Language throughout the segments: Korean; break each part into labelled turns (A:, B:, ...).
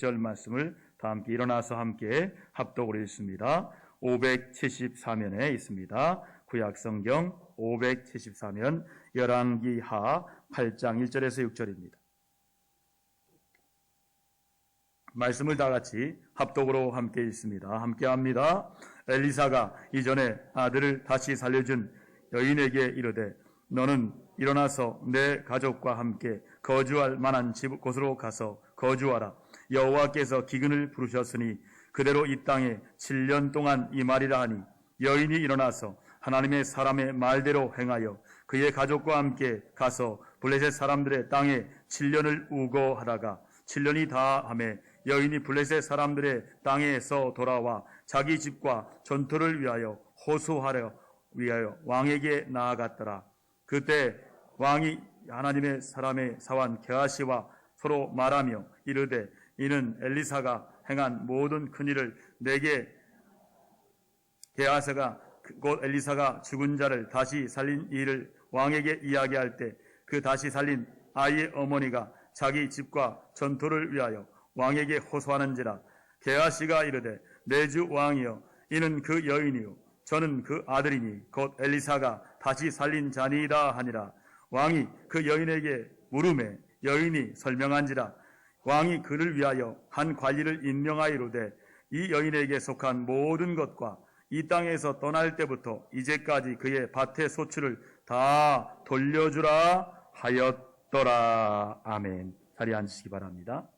A: 6절 말씀을 다 함께 일어나서 함께 합독으로 읽습니다. 574면에 있습니다. 구약성경 574면 열왕기하 8장 1절에서 6절입니다. 말씀을 다 같이 합독으로 함께 읽습니다. 함께 합니다. 엘리사가 이전에 아들을 다시 살려준 여인에게 이르되 너는 일어나서 내 가족과 함께 거주할 만한 곳으로 가서 거주하라. 여호와께서 기근을 부르셨으니 그대로 이 땅에 7년 동안 임하리라 하니 여인이 일어나서 하나님의 사람의 말대로 행하여 그의 가족과 함께 가서 블레셋 사람들의 땅에 7년을 우거하다가 7년이 다하매 여인이 블레셋 사람들의 땅에서 돌아와 자기 집과 전투를 위하여 호소하려 위하여 왕에게 나아갔더라. 그때 왕이 하나님의 사람의 사환 게하시와 서로 말하며 이르되 이는 엘리사가 행한 모든 큰일을 내게 게하시가 곧 엘리사가 죽은 자를 다시 살린 일을 왕에게 이야기할 때 그 다시 살린 아이의 어머니가 자기 집과 전투를 위하여 왕에게 호소하는지라. 게하시가 이르되 내 주 왕이여 이는 그 여인이요 저는 그 아들이니 곧 엘리사가 다시 살린 자니이다 하니라. 왕이 그 여인에게 물음에 여인이 설명한지라. 왕이 그를 위하여 한 관리를 임명하이로되 이 여인에게 속한 모든 것과 이 땅에서 떠날 때부터 이제까지 그의 밭의 소출을 다 돌려주라 하였더라. 아멘. 자리에 앉으시기 바랍니다.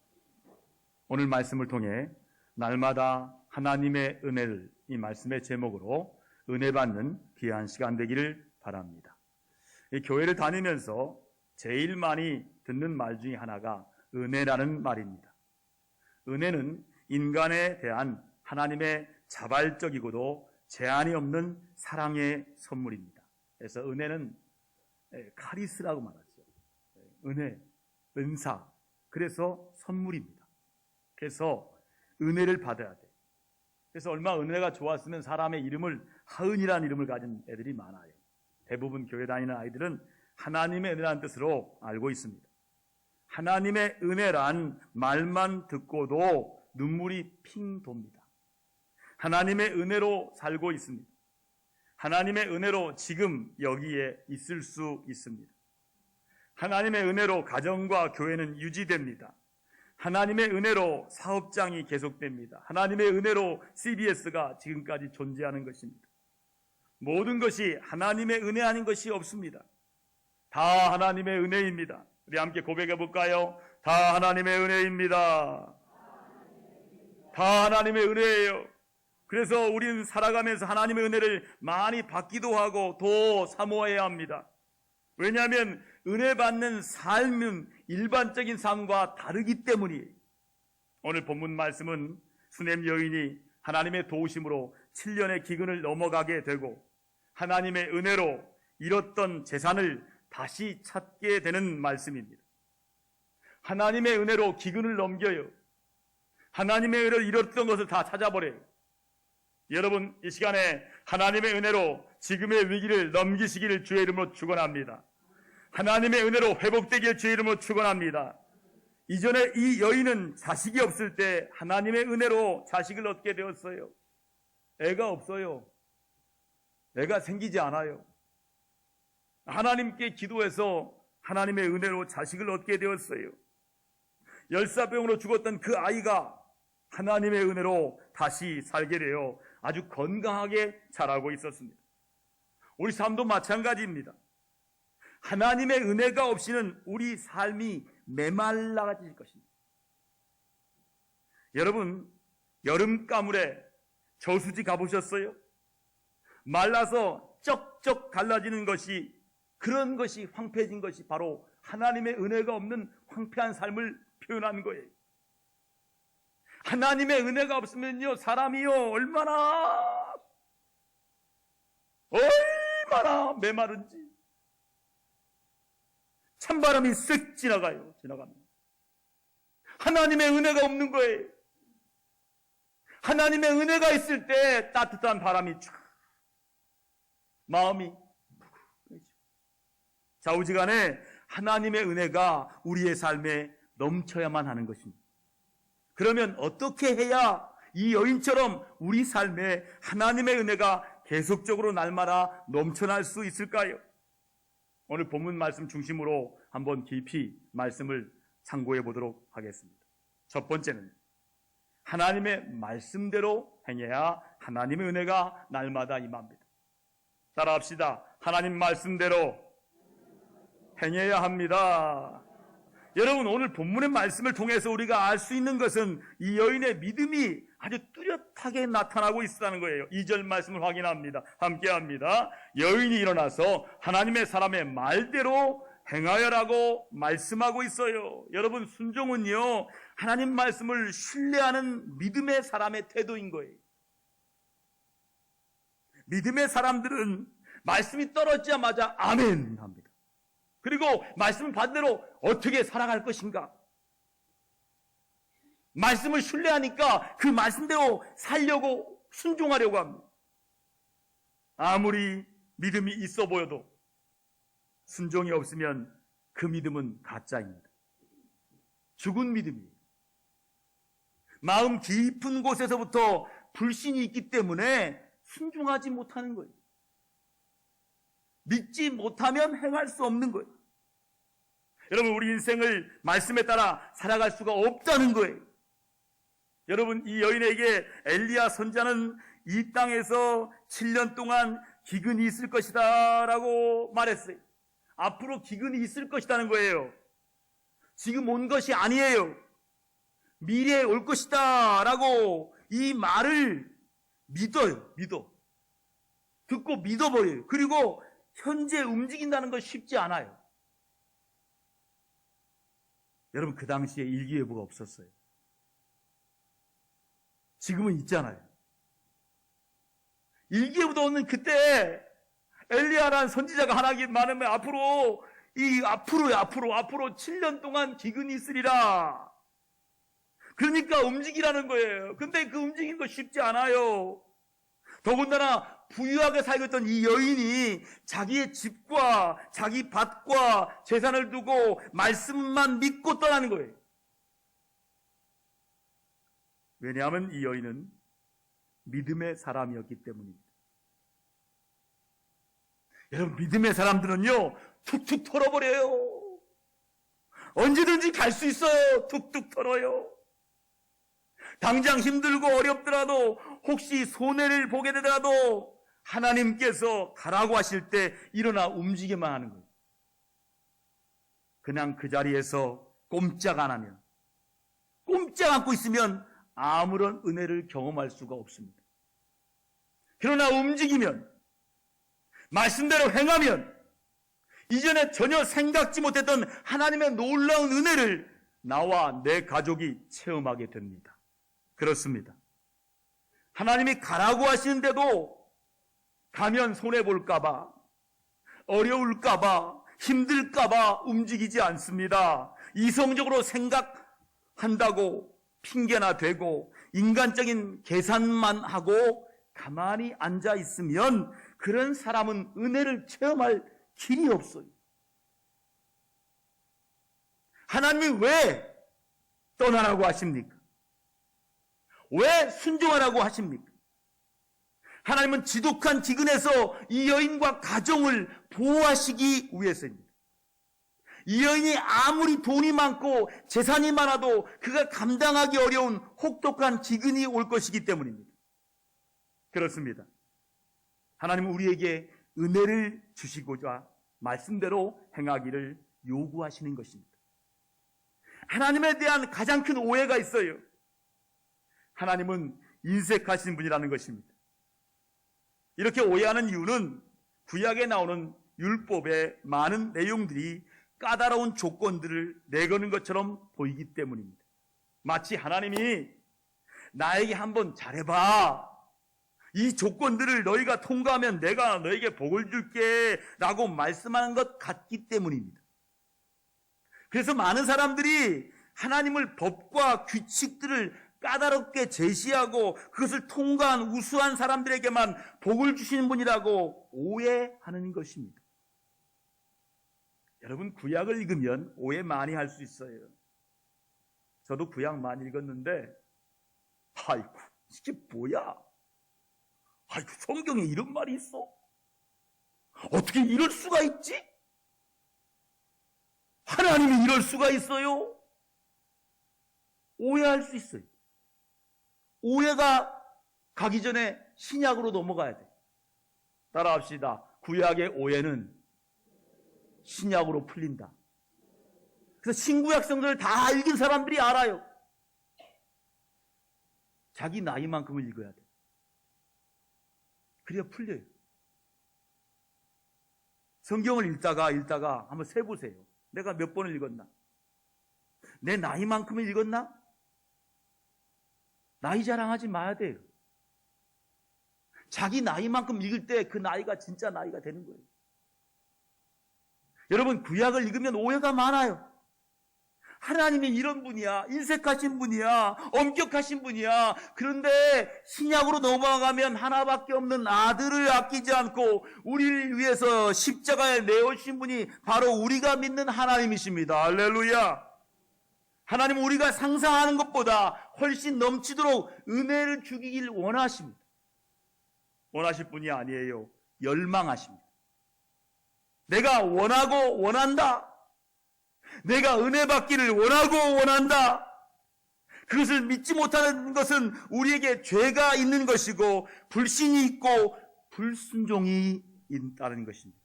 A: 오늘 말씀을 통해 날마다 하나님의 은혜를 이 말씀의 제목으로 은혜 받는 귀한 시간 되기를 바랍니다. 이 교회를 다니면서 제일 많이 듣는 말 중에 하나가 은혜라는 말입니다. 은혜는 인간에 대한 하나님의 자발적이고도 제한이 없는 사랑의 선물입니다. 그래서 은혜는 카리스라고 말하죠. 은혜, 은사, 그래서 선물입니다. 그래서 은혜를 받아야 돼. 그래서 얼마나 은혜가 좋았으면 사람의 이름을 하은이라는 이름을 가진 애들이 많아요. 대부분 교회 다니는 아이들은 하나님의 은혜라는 뜻으로 알고 있습니다. 하나님의 은혜란 말만 듣고도 눈물이 핑 돕니다. 하나님의 은혜로 살고 있습니다. 하나님의 은혜로 지금 여기에 있을 수 있습니다. 하나님의 은혜로 가정과 교회는 유지됩니다. 하나님의 은혜로 사업장이 계속됩니다. 하나님의 은혜로 CBS가 지금까지 존재하는 것입니다. 모든 것이 하나님의 은혜 아닌 것이 없습니다. 다 하나님의 은혜입니다. 우리 함께 고백해 볼까요? 다 하나님의 은혜입니다. 다 하나님의 은혜예요. 그래서 우리는 살아가면서 하나님의 은혜를 많이 받기도 하고 더 사모해야 합니다. 왜냐하면 은혜 받는 삶은 일반적인 삶과 다르기 때문이에요. 오늘 본문 말씀은 수넴 여인이 하나님의 도우심으로 7년의 기근을 넘어가게 되고 하나님의 은혜로 잃었던 재산을 다시 찾게 되는 말씀입니다. 하나님의 은혜로 기근을 넘겨요. 하나님의 은혜로 잃었던 것을 다 찾아버려요. 여러분, 이 시간에 하나님의 은혜로 지금의 위기를 넘기시기를 주의 이름으로 축원합니다. 하나님의 은혜로 회복되기를 주의 이름으로 축원합니다. 이전에 이 여인은 자식이 없을 때 하나님의 은혜로 자식을 얻게 되었어요. 애가 없어요. 애가 생기지 않아요. 하나님께 기도해서 하나님의 은혜로 자식을 얻게 되었어요. 열사병으로 죽었던 그 아이가 하나님의 은혜로 다시 살게 되어 아주 건강하게 자라고 있었습니다. 우리 삶도 마찬가지입니다. 하나님의 은혜가 없이는 우리 삶이 메말라질 것입니다. 여러분, 여름 가물에 저수지 가보셨어요? 말라서 쩍쩍 갈라지는 것이, 그런 것이 황폐해진 것이 바로 하나님의 은혜가 없는 황폐한 삶을 표현한 거예요. 하나님의 은혜가 없으면요, 사람이요, 얼마나 메마른지. 찬바람이 쓱 지나갑니다. 하나님의 은혜가 없는 거예요. 하나님의 은혜가 있을 때 따뜻한 바람이 쫙, 마음이 푸근해지고. 좌우지간에 하나님의 은혜가 우리의 삶에 넘쳐야만 하는 것입니다. 그러면 어떻게 해야 이 여인처럼 우리 삶에 하나님의 은혜가 계속적으로 날마다 넘쳐날 수 있을까요? 오늘 본문 말씀 중심으로 한번 깊이 말씀을 참고해 보도록 하겠습니다. 첫 번째는 하나님의 말씀대로 행해야 하나님의 은혜가 날마다 임합니다. 따라합시다. 하나님 말씀대로 행해야 합니다. 여러분, 오늘 본문의 말씀을 통해서 우리가 알 수 있는 것은 이 여인의 믿음이 아주 뚜렷하게 나타나고 있다는 거예요. 2절 말씀을 확인합니다. 함께합니다. 여인이 일어나서 하나님의 사람의 말대로 행하여라고 말씀하고 있어요. 여러분, 순종은요, 하나님 말씀을 신뢰하는 믿음의 사람의 태도인 거예요. 믿음의 사람들은 말씀이 떨어지자마자 아멘 합니다. 그리고 말씀 반대로 어떻게 살아갈 것인가? 말씀을 신뢰하니까 그 말씀대로 살려고 순종하려고 합니다. 아무리 믿음이 있어 보여도 순종이 없으면 그 믿음은 가짜입니다. 죽은 믿음이에요. 마음 깊은 곳에서부터 불신이 있기 때문에 순종하지 못하는 거예요. 믿지 못하면 행할 수 없는 거예요. 여러분, 우리 인생을 말씀에 따라 살아갈 수가 없다는 거예요. 여러분, 이 여인에게 엘리야 선지자는 이 땅에서 7년 동안 기근이 있을 것이다 라고 말했어요. 앞으로 기근이 있을 것이라는 거예요. 지금 온 것이 아니에요. 미래에 올 것이다 라고 이 말을 믿어요. 듣고 믿어버려요. 그리고 현재 움직인다는 건 쉽지 않아요. 여러분, 그 당시에 일기예보가 없었어요. 지금은 있잖아요. 일기예보도 없는 그때 엘리야라는 선지자가 하나님 말하면 앞으로 7년 동안 기근이 있으리라. 그러니까 움직이라는 거예요. 근데 그 움직이는 거 쉽지 않아요. 더군다나 부유하게 살고 있던 이 여인이 자기의 집과 자기 밭과 재산을 두고 말씀만 믿고 떠나는 거예요. 왜냐하면 이 여인은 믿음의 사람이었기 때문입니다. 여러분, 믿음의 사람들은요, 툭툭 털어버려요. 언제든지 갈 수 있어요. 툭툭 털어요. 당장 힘들고 어렵더라도, 혹시 손해를 보게 되더라도 하나님께서 가라고 하실 때 일어나 움직여만 하는 거예요. 그냥 그 자리에서 꼼짝 안 하면, 꼼짝 않고 있으면 아무런 은혜를 경험할 수가 없습니다. 그러나 움직이면, 말씀대로 행하면 이전에 전혀 생각지 못했던 하나님의 놀라운 은혜를 나와 내 가족이 체험하게 됩니다. 그렇습니다. 하나님이 가라고 하시는데도 가면 손해볼까봐, 어려울까봐, 힘들까봐 움직이지 않습니다. 이성적으로 생각한다고 핑계나 대고 인간적인 계산만 하고 가만히 앉아 있으면 그런 사람은 은혜를 체험할 길이 없어요. 하나님이 왜 떠나라고 하십니까? 왜 순종하라고 하십니까? 하나님은 지독한 기근에서 이 여인과 가정을 보호하시기 위해서입니다. 이 여인이 아무리 돈이 많고 재산이 많아도 그가 감당하기 어려운 혹독한 기근이 올 것이기 때문입니다. 그렇습니다. 하나님은 우리에게 은혜를 주시고자 말씀대로 행하기를 요구하시는 것입니다. 하나님에 대한 가장 큰 오해가 있어요. 하나님은 인색하신 분이라는 것입니다. 이렇게 오해하는 이유는 구약에 나오는 율법의 많은 내용들이 까다로운 조건들을 내거는 것처럼 보이기 때문입니다. 마치 하나님이 나에게 한번 잘해봐, 이 조건들을 너희가 통과하면 내가 너에게 복을 줄게 라고 말씀하는 것 같기 때문입니다. 그래서 많은 사람들이 하나님을 법과 규칙들을 까다롭게 제시하고 그것을 통과한 우수한 사람들에게만 복을 주시는 분이라고 오해하는 것입니다. 여러분, 구약을 읽으면 오해 많이 할 수 있어요. 저도 구약 많이 읽었는데, 아이고, 이게 뭐야? 아이고, 성경에 이런 말이 있어? 어떻게 이럴 수가 있지? 하나님이 이럴 수가 있어요? 오해할 수 있어요. 오해가 가기 전에 신약으로 넘어가야 돼. 따라합시다. 구약의 오해는 신약으로 풀린다. 그래서 신구약 성경을 다 읽은 사람들이 알아요. 자기 나이만큼을 읽어야 돼. 그래야 풀려요. 성경을 읽다가 한번 세보세요. 내가 몇 번을 읽었나? 내 나이만큼을 읽었나? 나이 자랑하지 마야 돼요. 자기 나이만큼 읽을 때 그 나이가 진짜 나이가 되는 거예요. 여러분, 구약을 읽으면 오해가 많아요. 하나님이 이런 분이야, 인색하신 분이야, 엄격하신 분이야. 그런데 신약으로 넘어가면 하나밖에 없는 아들을 아끼지 않고 우리를 위해서 십자가에 내오신 분이 바로 우리가 믿는 하나님이십니다. 할렐루야. 하나님은 우리가 상상하는 것보다 훨씬 넘치도록 은혜를 주기를 원하십니다. 원하실 분이 아니에요. 열망하십니다. 내가 원하고 원한다. 내가 은혜 받기를 원하고 원한다. 그것을 믿지 못하는 것은 우리에게 죄가 있는 것이고 불신이 있고 불순종이 있다는 것입니다.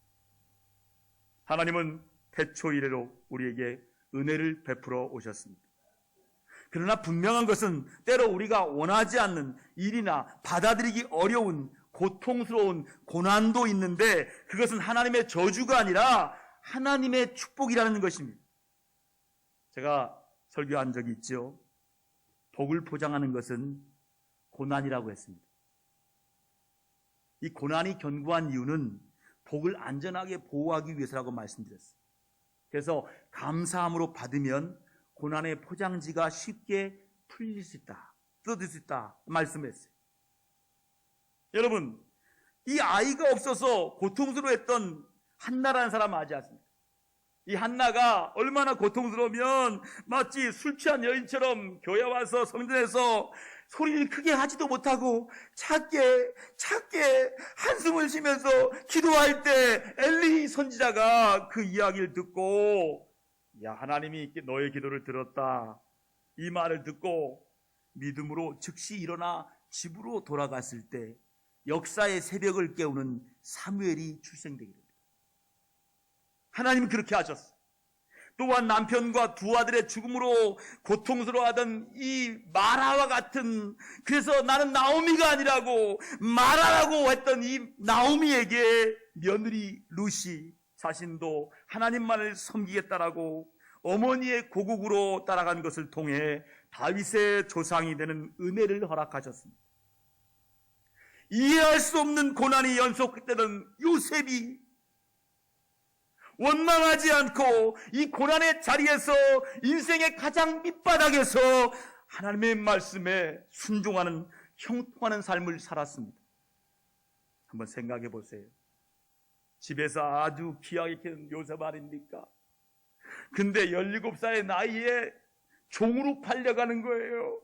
A: 하나님은 태초 이래로 우리에게 은혜를 베풀어 오셨습니다. 그러나 분명한 것은 때로 우리가 원하지 않는 일이나 받아들이기 어려운 고통스러운 고난도 있는데 그것은 하나님의 저주가 아니라 하나님의 축복이라는 것입니다. 제가 설교한 적이 있죠. 복을 포장하는 것은 고난이라고 했습니다. 이 고난이 견고한 이유는 복을 안전하게 보호하기 위해서라고 말씀드렸어요. 그래서 감사함으로 받으면 고난의 포장지가 쉽게 풀릴 수 있다, 뜯어질 수 있다 말씀했어요. 여러분, 이 아이가 없어서 고통스러워했던 한나라는 사람 아지 않습니까? 이 한나가 얼마나 고통스러우면 마치 술 취한 여인처럼 교회 와서 성전에서 소리를 크게 하지도 못하고 작게 한숨을 쉬면서 기도할 때 엘리 선지자가 그 이야기를 듣고 야, 하나님이 너의 기도를 들었다. 이 말을 듣고 믿음으로 즉시 일어나 집으로 돌아갔을 때 역사의 새벽을 깨우는 사무엘이 출생되게 됩니다. 하나님은 그렇게 하셨어요. 또한 남편과 두 아들의 죽음으로 고통스러워하던 이 마라와 같은, 그래서 나는 나오미가 아니라고 마라라고 했던 이 나오미에게 며느리 루시 자신도 하나님만을 섬기겠다라고 어머니의 고국으로 따라간 것을 통해 다윗의 조상이 되는 은혜를 허락하셨습니다. 이해할 수 없는 고난이 연속되던 요셉이 원망하지 않고 이 고난의 자리에서 인생의 가장 밑바닥에서 하나님의 말씀에 순종하는 형통하는 삶을 살았습니다. 한번 생각해 보세요. 집에서 아주 귀하게 키운 요셉 아닙니까? 근데 17살의 나이에 종으로 팔려가는 거예요.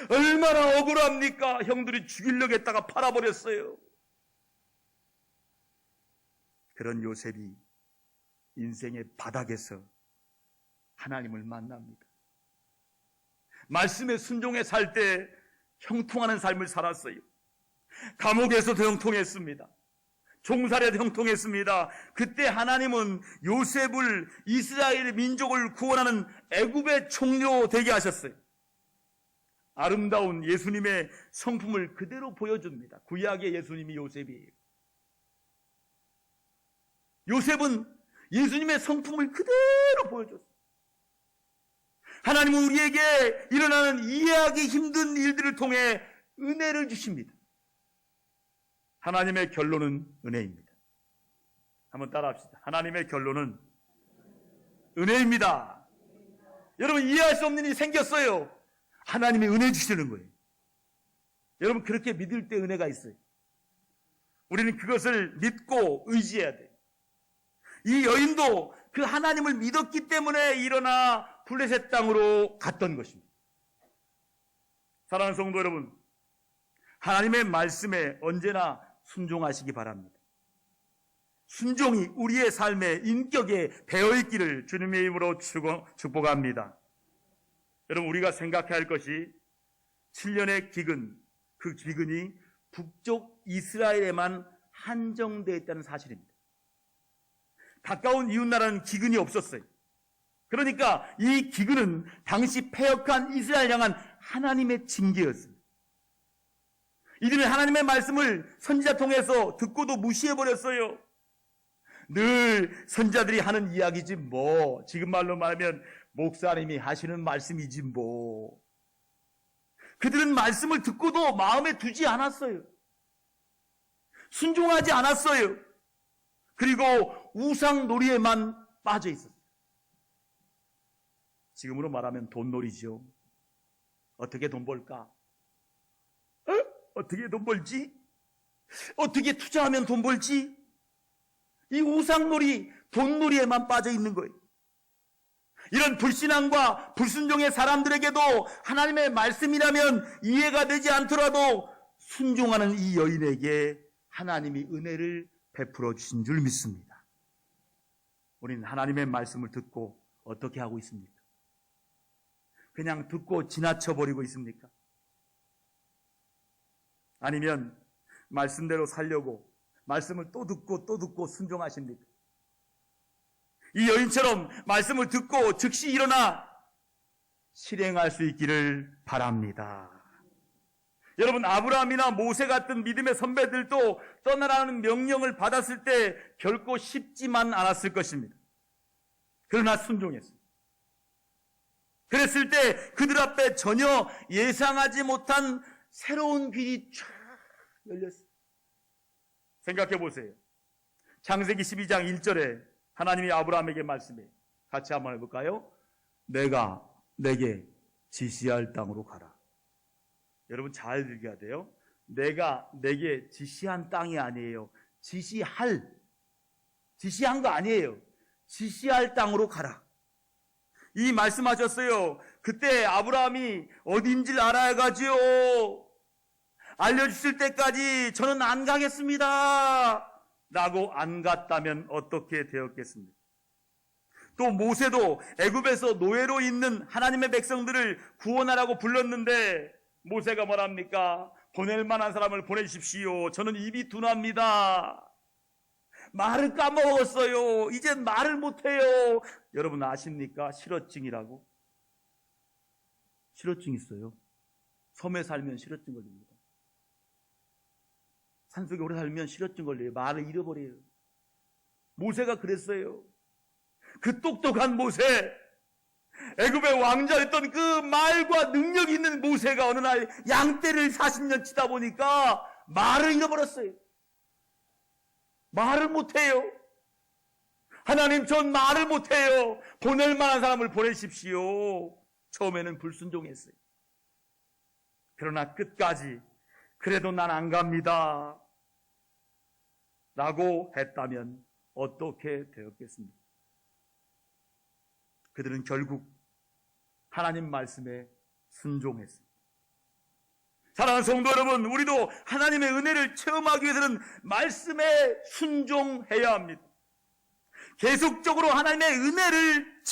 A: 얼마나 억울합니까? 형들이 죽이려고 했다가 팔아버렸어요. 그런 요셉이 인생의 바닥에서 하나님을 만납니다. 말씀에 순종해 살 때 형통하는 삶을 살았어요. 감옥에서도 형통했습니다. 종살이에도 형통했습니다. 그때 하나님은 요셉을 이스라엘 민족을 구원하는 애굽의 총리로 되게 하셨어요. 아름다운 예수님의 성품을 그대로 보여줍니다. 구약의 예수님이 요셉이에요. 요셉은 예수님의 성품을 그대로 보여줬어요. 하나님은 우리에게 일어나는 이해하기 힘든 일들을 통해 은혜를 주십니다. 하나님의 결론은 은혜입니다. 한번 따라합시다. 하나님의 결론은 은혜입니다. 여러분, 이해할 수 없는 일이 생겼어요. 하나님이 은혜 주시는 거예요. 여러분, 그렇게 믿을 때 은혜가 있어요. 우리는 그것을 믿고 의지해야 돼요. 이 여인도 그 하나님을 믿었기 때문에 일어나 블레셋 땅으로 갔던 것입니다. 사랑하는 성도 여러분, 하나님의 말씀에 언제나 순종하시기 바랍니다. 순종이 우리의 삶의 인격에 배어있기를 주님의 이름으로 축복합니다. 여러분, 우리가 생각해야 할 것이 7년의 기근, 그 기근이 북쪽 이스라엘에만 한정되어 있다는 사실입니다. 가까운 이웃나라는 기근이 없었어요. 그러니까 이 기근은 당시 패역한 이스라엘 향한 하나님의 징계였습니다. 이들은 하나님의 말씀을 선지자 통해서 듣고도 무시해버렸어요. 늘 선지자들이 하는 이야기지 뭐, 지금 말로 말하면 목사님이 하시는 말씀이지 뭐. 그들은 말씀을 듣고도 마음에 두지 않았어요. 순종하지 않았어요. 그리고 우상놀이에만 빠져 있었어요. 지금으로 말하면 돈놀이죠. 어떻게 돈 벌까? 어떻게 돈 벌지? 어떻게 투자하면 돈 벌지? 이 우상놀이, 돈놀이에만 빠져 있는 거예요. 이런 불신앙과 불순종의 사람들에게도 하나님의 말씀이라면 이해가 되지 않더라도 순종하는 이 여인에게 하나님이 은혜를 베풀어 주신 줄 믿습니다. 우리는 하나님의 말씀을 듣고 어떻게 하고 있습니까? 그냥 듣고 지나쳐버리고 있습니까? 아니면 말씀대로 살려고 말씀을 또 듣고 순종하십니까? 이 여인처럼 말씀을 듣고 즉시 일어나 실행할 수 있기를 바랍니다. 여러분, 아브라함이나 모세 같은 믿음의 선배들도 떠나라는 명령을 받았을 때 결코 쉽지만 않았을 것입니다. 그러나 순종했습니다. 그랬을 때 그들 앞에 전혀 예상하지 못한 새로운 길이 쫙 열렸어요. 생각해 보세요. 창세기 12장 1절에 하나님이 아브라함에게 말씀해, 같이 한번 해볼까요? 내가 내게 지시할 땅으로 가라. 여러분 잘 들어야 돼요. 내가 내게 지시한 땅이 아니에요. 지시한 거 아니에요. 지시할 땅으로 가라. 이 말씀하셨어요. 그때 아브라함이 어딘지를 알아야 가지요. 알려주실 때까지 저는 안 가겠습니다 라고 안 갔다면 어떻게 되었겠습니까? 또 모세도 애굽에서 노예로 있는 하나님의 백성들을 구원하라고 불렀는데 모세가 뭐랍니까? 보낼 만한 사람을 보내십시오. 저는 입이 둔합니다. 말을 까먹었어요. 이젠 말을 못해요. 여러분 아십니까? 실어증이라고. 실어증 있어요. 섬에 살면 실어증 걸립니다. 산속에 오래 살면 실어증 걸려요. 말을 잃어버려요. 모세가 그랬어요. 그 똑똑한 모세, 애굽의 왕자였던 그 말과 능력 있는 모세가 어느 날 양떼를 40년 치다 보니까 말을 잃어버렸어요. 말을 못해요. 하나님, 전 말을 못해요. 보낼 만한 사람을 보내십시오. 처음에는 불순종했어요. 그러나 끝까지 그래도 난 안 갑니다 라고 했다면 어떻게 되었겠습니까? 그들은 결국 하나님 말씀에 순종했습니다. 사랑하는 성도 여러분, 우리도 하나님의 은혜를 체험하기 위해서는 말씀에 순종해야 합니다. 계속적으로 하나님의 은혜를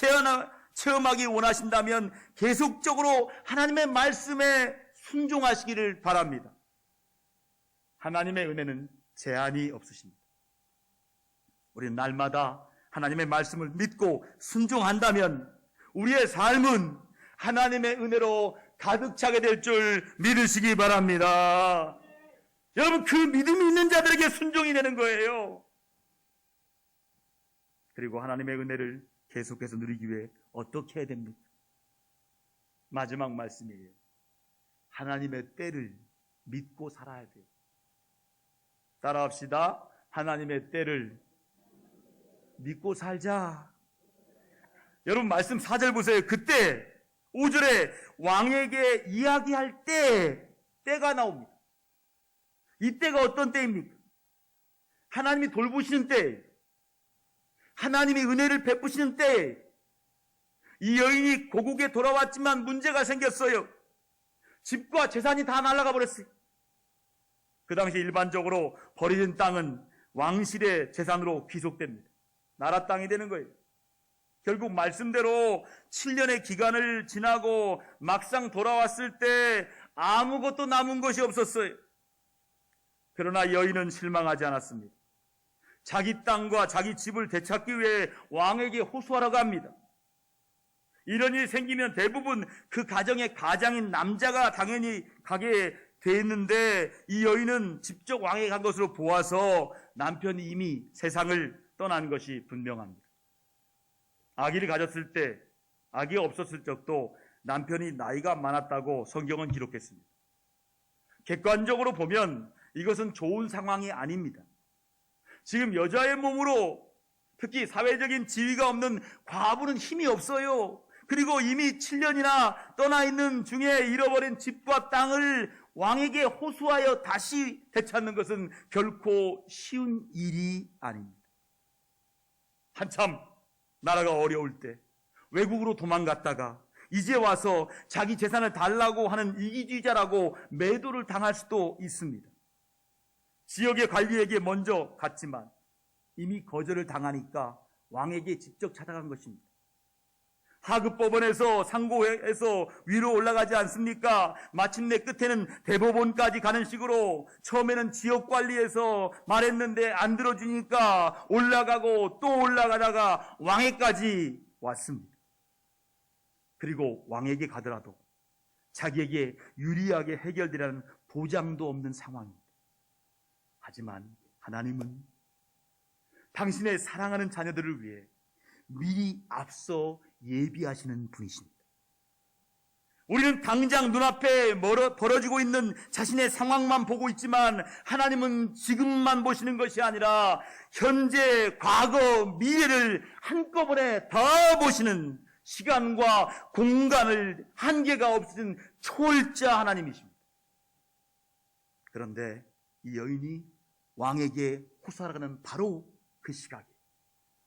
A: 체험하기 원하신다면 계속적으로 하나님의 말씀에 순종하시기를 바랍니다. 하나님의 은혜는 제한이 없으십니다. 우리는 날마다 하나님의 말씀을 믿고 순종한다면 우리의 삶은 하나님의 은혜로 가득 차게 될 줄 믿으시기 바랍니다. 여러분, 그 믿음이 있는 자들에게 순종이 되는 거예요. 그리고 하나님의 은혜를 계속해서 누리기 위해 어떻게 해야 됩니까? 마지막 말씀이에요. 하나님의 때를 믿고 살아야 돼요. 따라합시다. 하나님의 때를 믿고 살자. 여러분 말씀 4절 보세요. 그때 5절에 왕에게 이야기할 때가 나옵니다. 이 때가 어떤 때입니까? 하나님이 돌보시는 때, 하나님이 은혜를 베푸시는 때, 이 여인이 고국에 돌아왔지만 문제가 생겼어요. 집과 재산이 다 날아가 버렸어요. 그 당시 일반적으로 버려진 땅은 왕실의 재산으로 귀속됩니다. 나라 땅이 되는 거예요. 결국 말씀대로 7년의 기간을 지나고 막상 돌아왔을 때 아무것도 남은 것이 없었어요. 그러나 여인은 실망하지 않았습니다. 자기 땅과 자기 집을 되찾기 위해 왕에게 호소하러 갑니다. 이런 일이 생기면 대부분 그 가정의 가장인 남자가 당연히 가게 됐는데 이 여인은 직접 왕에게 간 것으로 보아서 남편이 이미 세상을 떠난 것이 분명합니다. 아기를 가졌을 때, 아기가 없었을 적도 남편이 나이가 많았다고 성경은 기록했습니다. 객관적으로 보면 이것은 좋은 상황이 아닙니다. 지금 여자의 몸으로 특히 사회적인 지위가 없는 과부는 힘이 없어요. 그리고 이미 7년이나 떠나 있는 중에 잃어버린 집과 땅을 왕에게 호소하여 다시 되찾는 것은 결코 쉬운 일이 아닙니다. 한참 나라가 어려울 때 외국으로 도망갔다가 이제 와서 자기 재산을 달라고 하는 이기주의자라고 매도를 당할 수도 있습니다. 지역의 관리에게 먼저 갔지만 이미 거절을 당하니까 왕에게 직접 찾아간 것입니다. 하급법원에서 상고해서 위로 올라가지 않습니까? 마침내 끝에는 대법원까지 가는 식으로 처음에는 지역관리에서 말했는데 안 들어주니까 올라가고 또 올라가다가 왕에까지 왔습니다. 그리고 왕에게 가더라도 자기에게 유리하게 해결되라는 보장도 없는 상황입니다. 하지만 하나님은 당신의 사랑하는 자녀들을 위해 미리 앞서 예비하시는 분이십니다. 우리는 당장 눈앞에 벌어지고 있는 자신의 상황만 보고 있지만 하나님은 지금만 보시는 것이 아니라 현재, 과거, 미래를 한꺼번에 다 보시는 시간과 공간을 한계가 없으신 초월자 하나님이십니다. 그런데 이 여인이 왕에게 호소하는 바로 그 시각에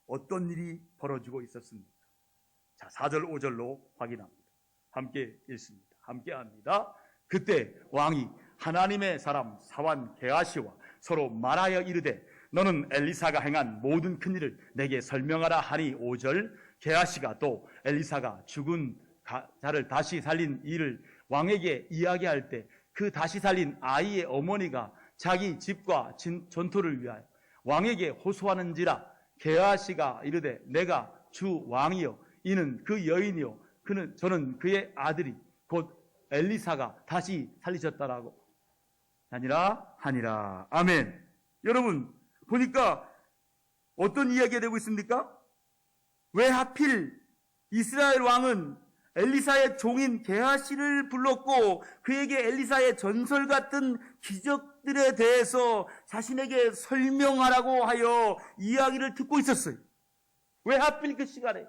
A: 어떤 일이 벌어지고 있었습니까? 자, 4절 5절로 확인합니다. 함께 읽습니다. 함께 합니다. 그때 왕이 하나님의 사람 사환 게하시와 서로 말하여 이르되 너는 엘리사가 행한 모든 큰 일을 내게 설명하라 하니 5절 게하시가 또 엘리사가 죽은 자를 다시 살린 일을 왕에게 이야기할 때 그 다시 살린 아이의 어머니가 자기 집과 전토를 위하여 왕에게 호소하는지라 게하시가 이르되 내가 주 왕이요 이는 그 여인이요 저는 그의 아들이 곧 엘리사가 다시 살리셨다라고 하니라. 아멘. 여러분 보니까 어떤 이야기가 되고 있습니까? 왜 하필 이스라엘 왕은 엘리사의 종인 게하시를 불렀고 그에게 엘리사의 전설 같은 기적들에 대해서 자신에게 설명하라고 하여 이야기를 듣고 있었어요. 왜 하필 그 시간에?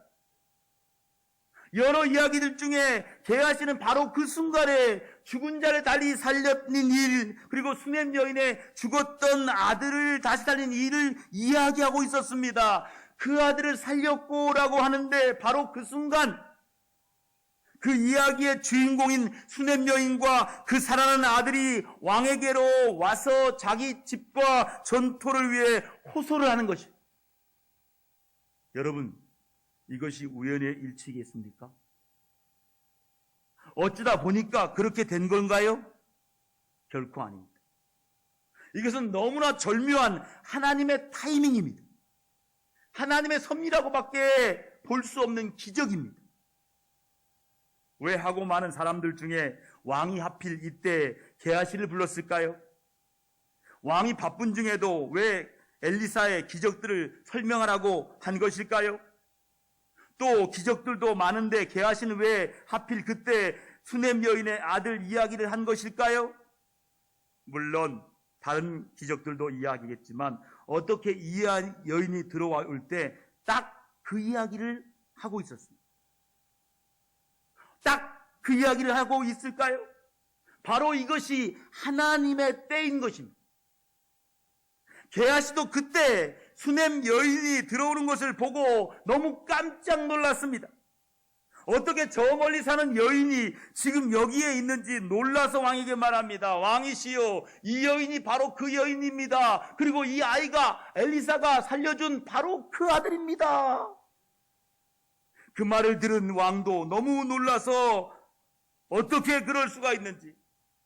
A: 여러 이야기들 중에 게하시는 바로 그 순간에 죽은 자를 다시 살린 일, 그리고 수넴 여인의 죽었던 아들을 다시 살린 일을 이야기하고 있었습니다. 그 아들을 살렸고라고 하는데 바로 그 순간 그 이야기의 주인공인 수넴 여인과 그 살아난 아들이 왕에게로 와서 자기 집과 전토를 위해 호소를 하는 것이. 여러분, 이것이 우연의 일치겠습니까? 어쩌다 보니까 그렇게 된 건가요? 결코 아닙니다. 이것은 너무나 절묘한 하나님의 타이밍입니다. 하나님의 섭리라고밖에 볼 수 없는 기적입니다. 왜 하고 많은 사람들 중에 왕이 하필 이때 게하시를 불렀을까요? 왕이 바쁜 중에도 왜 엘리사의 기적들을 설명하라고 한 것일까요? 또 기적들도 많은데 게하시는 왜 하필 그때 수넴 여인의 아들 이야기를 한 것일까요? 물론 다른 기적들도 이야기겠지만 어떻게 이 여인이 들어올 때 딱 그 이야기를 하고 있었습니다. 딱 그 이야기를 하고 있을까요? 바로 이것이 하나님의 때인 것입니다. 게하시도 그때 수넴 여인이 들어오는 것을 보고 너무 깜짝 놀랐습니다. 어떻게 저 멀리 사는 여인이 지금 여기에 있는지 놀라서 왕에게 말합니다. 왕이시여, 이 여인이 바로 그 여인입니다. 그리고 이 아이가 엘리사가 살려준 바로 그 아들입니다. 그 말을 들은 왕도 너무 놀라서 어떻게 그럴 수가 있는지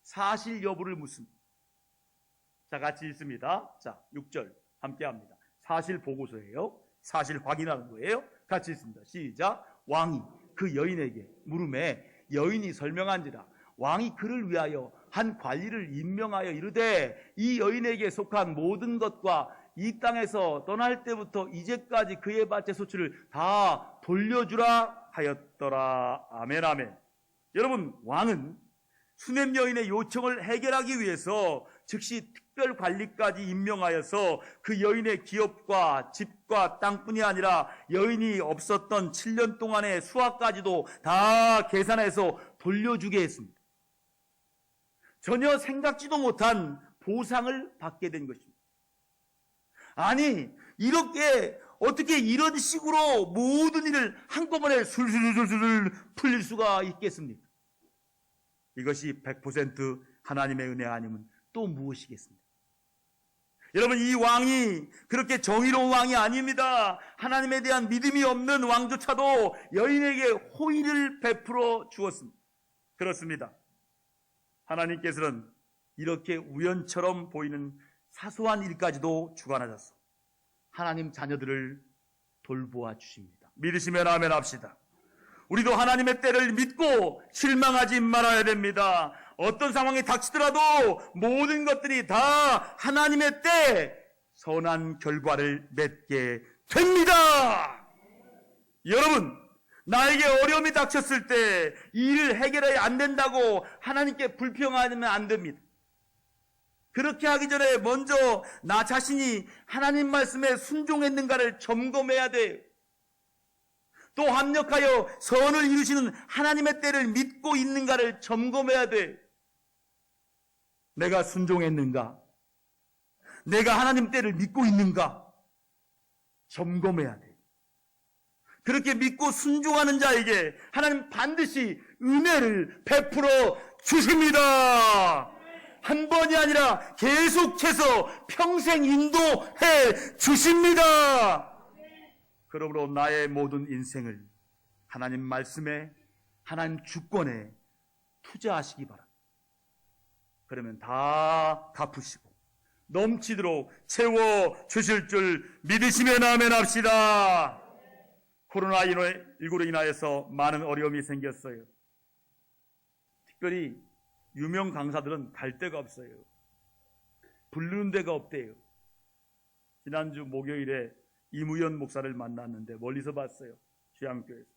A: 사실 여부를 묻습니다. 자, 같이 읽습니다. 자, 6절 함께 합니다. 사실 보고서예요. 사실 확인하는 거예요. 같이 읽습니다. 시작. 왕이 그 여인에게 물음에 여인이 설명한지라 왕이 그를 위하여 한 관리를 임명하여 이르되 이 여인에게 속한 모든 것과 이 땅에서 떠날 때부터 이제까지 그의 밭의 소출을 다 돌려주라 하였더라. 아멘 아멘. 여러분, 왕은 수넴 여인의 요청을 해결하기 위해서 즉시 특별 관리까지 임명하여서 그 여인의 기업과 집과 땅뿐이 아니라 여인이 없었던 7년 동안의 수확까지도 다 계산해서 돌려주게 했습니다. 전혀 생각지도 못한 보상을 받게 된 것입니다. 아니, 이렇게 어떻게 이런 식으로 모든 일을 한꺼번에 술술술술 풀릴 수가 있겠습니까? 이것이 100% 하나님의 은혜 아니면 또 무엇이겠습니까? 여러분, 이 왕이 그렇게 정의로운 왕이 아닙니다. 하나님에 대한 믿음이 없는 왕조차도 여인에게 호의를 베풀어 주었습니다. 그렇습니다. 하나님께서는 이렇게 우연처럼 보이는 사소한 일까지도 주관하셔서 하나님 자녀들을 돌보아 주십니다. 믿으시면 아멘 합시다. 우리도 하나님의 때를 믿고 실망하지 말아야 됩니다. 어떤 상황이 닥치더라도 모든 것들이 다 하나님의 때 선한 결과를 맺게 됩니다. 여러분, 나에게 어려움이 닥쳤을 때 이 일을 해결해야 안 된다고 하나님께 불평하면 안 됩니다. 그렇게 하기 전에 먼저 나 자신이 하나님 말씀에 순종했는가를 점검해야 돼요. 또 합력하여 선을 이루시는 하나님의 때를 믿고 있는가를 점검해야 돼. 내가 순종했는가? 내가 하나님 때를 믿고 있는가? 점검해야 돼. 그렇게 믿고 순종하는 자에게 하나님 반드시 은혜를 베풀어 주십니다. 한 번이 아니라 계속해서 평생 인도해 주십니다. 그러므로 나의 모든 인생을 하나님 말씀에, 하나님 주권에 투자하시기 바랍니다. 그러면 다 갚으시고 넘치도록 채워 주실 줄 믿으시면 아멘 합시다. 코로나19로 인하여서 많은 어려움이 생겼어요. 특별히 유명 강사들은 갈 데가 없어요. 부르는 데가 없대요. 지난주 목요일에 이무연 목사를 만났는데 멀리서 봤어요. 주양교회에서.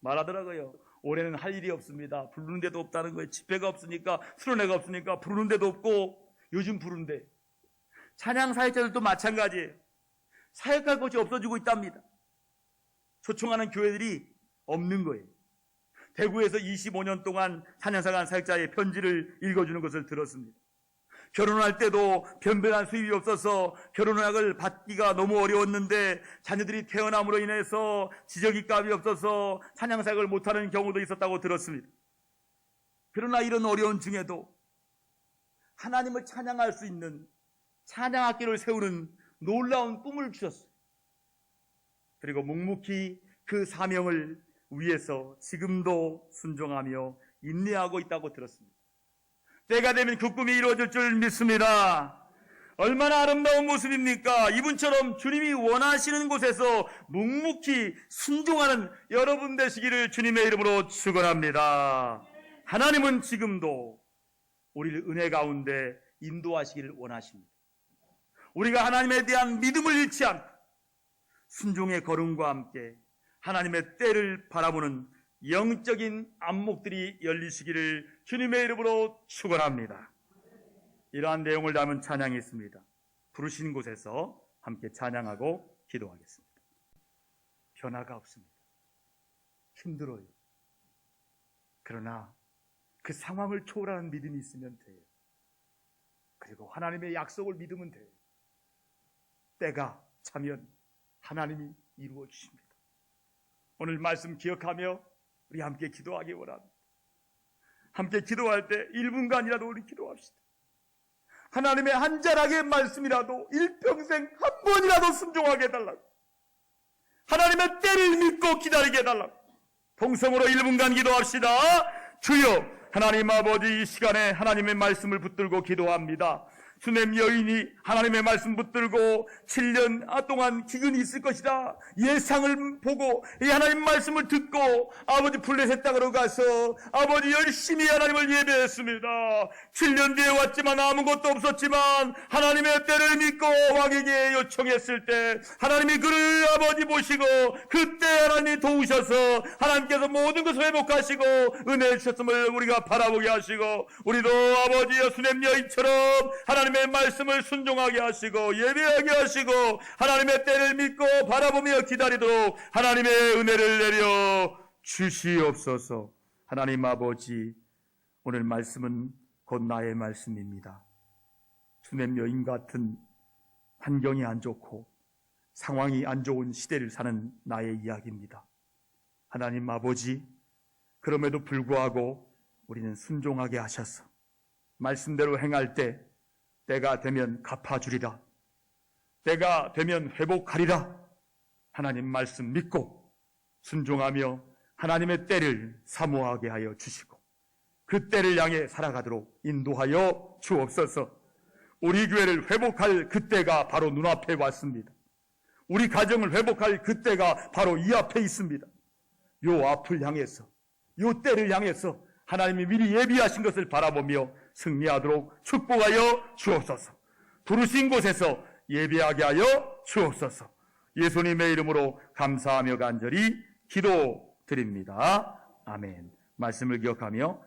A: 말하더라고요. 올해는 할 일이 없습니다. 부르는 데도 없다는 거예요. 집회가 없으니까, 수련회가 없으니까 부르는 데도 없고, 요즘 부르는데. 찬양 사역자들도 마찬가지예요. 사역할 곳이 없어지고 있답니다. 초청하는 교회들이 없는 거예요. 대구에서 25년 동안 찬양사관 사역자의 편지를 읽어주는 것을 들었습니다. 결혼할 때도 변변한 수입이 없어서 결혼약을 받기가 너무 어려웠는데 자녀들이 태어남으로 인해서 지적이 값이 없어서 찬양사역을 못하는 경우도 있었다고 들었습니다. 그러나 이런 어려운 중에도 하나님을 찬양할 수 있는 찬양학교를 세우는 놀라운 꿈을 주셨어요. 그리고 묵묵히 그 사명을 위해서 지금도 순종하며 인내하고 있다고 들었습니다. 때가 되면 그 꿈이 이루어질 줄 믿습니다. 얼마나 아름다운 모습입니까? 이분처럼 주님이 원하시는 곳에서 묵묵히 순종하는 여러분 되시기를 주님의 이름으로 축원합니다. 하나님은 지금도 우리를 은혜 가운데 인도하시기를 원하십니다. 우리가 하나님에 대한 믿음을 잃지 않고 순종의 걸음과 함께 하나님의 때를 바라보는 영적인 안목들이 열리시기를 주님의 이름으로 축원합니다. 이러한 내용을 담은 찬양이 있습니다. 부르신 곳에서 함께 찬양하고 기도하겠습니다. 변화가 없습니다. 힘들어요. 그러나 그 상황을 초월하는 믿음이 있으면 돼요. 그리고 하나님의 약속을 믿으면 돼요. 때가 차면 하나님이 이루어 주십니다. 오늘 말씀 기억하며 우리 함께 기도하기 원합니다. 함께 기도할 때 1분간이라도 우리 기도합시다. 하나님의 한 자락의 말씀이라도 일평생 한 번이라도 순종하게 해달라고, 하나님의 때를 믿고 기다리게 해달라고 동성으로 1분간 기도합시다. 주여 하나님 아버지, 이 시간에 하나님의 말씀을 붙들고 기도합니다. 수냄 여인이 하나님의 말씀 붙들고 7년 동안 기근이 있을 것이다 예상을 보고 이 하나님 말씀을 듣고 아버지 블레셋 땅으로 가서 아버지 열심히 하나님을 예배했습니다. 7년 뒤에 왔지만 아무것도 없었지만 하나님의 때를 믿고 왕에게 요청했을 때 하나님이 그를 아버지 보시고 그때 하나님이 도우셔서 하나님께서 모든 것을 회복하시고 은혜 주셨음을 우리가 바라보게 하시고, 우리도 아버지여 수냄 여인처럼 하나님의 말씀을 순종하게 하시고 예배하게 하시고 하나님의 때를 믿고 바라보며 기다리도록 하나님의 은혜를 내려 주시옵소서. 하나님 아버지, 오늘 말씀은 곧 나의 말씀입니다. 수냄 여인 같은 환경이 안 좋고 상황이 안 좋은 시대를 사는 나의 이야기입니다. 하나님 아버지, 그럼에도 불구하고 우리는 순종하게 하셔서 말씀대로 행할 때 때가 되면 갚아주리라, 때가 되면 회복하리라, 하나님 말씀 믿고 순종하며 하나님의 때를 사모하게 하여 주시고 그 때를 향해 살아가도록 인도하여 주옵소서. 우리 교회를 회복할 그때가 바로 눈앞에 왔습니다. 우리 가정을 회복할 그때가 바로 이 앞에 있습니다. 요 앞을 향해서, 요 때를 향해서 하나님이 미리 예비하신 것을 바라보며 승리하도록 축복하여 주옵소서. 부르신 곳에서 예배하게 하여 주옵소서. 예수님의 이름으로 감사하며 간절히 기도드립니다. 아멘. 말씀을 기억하며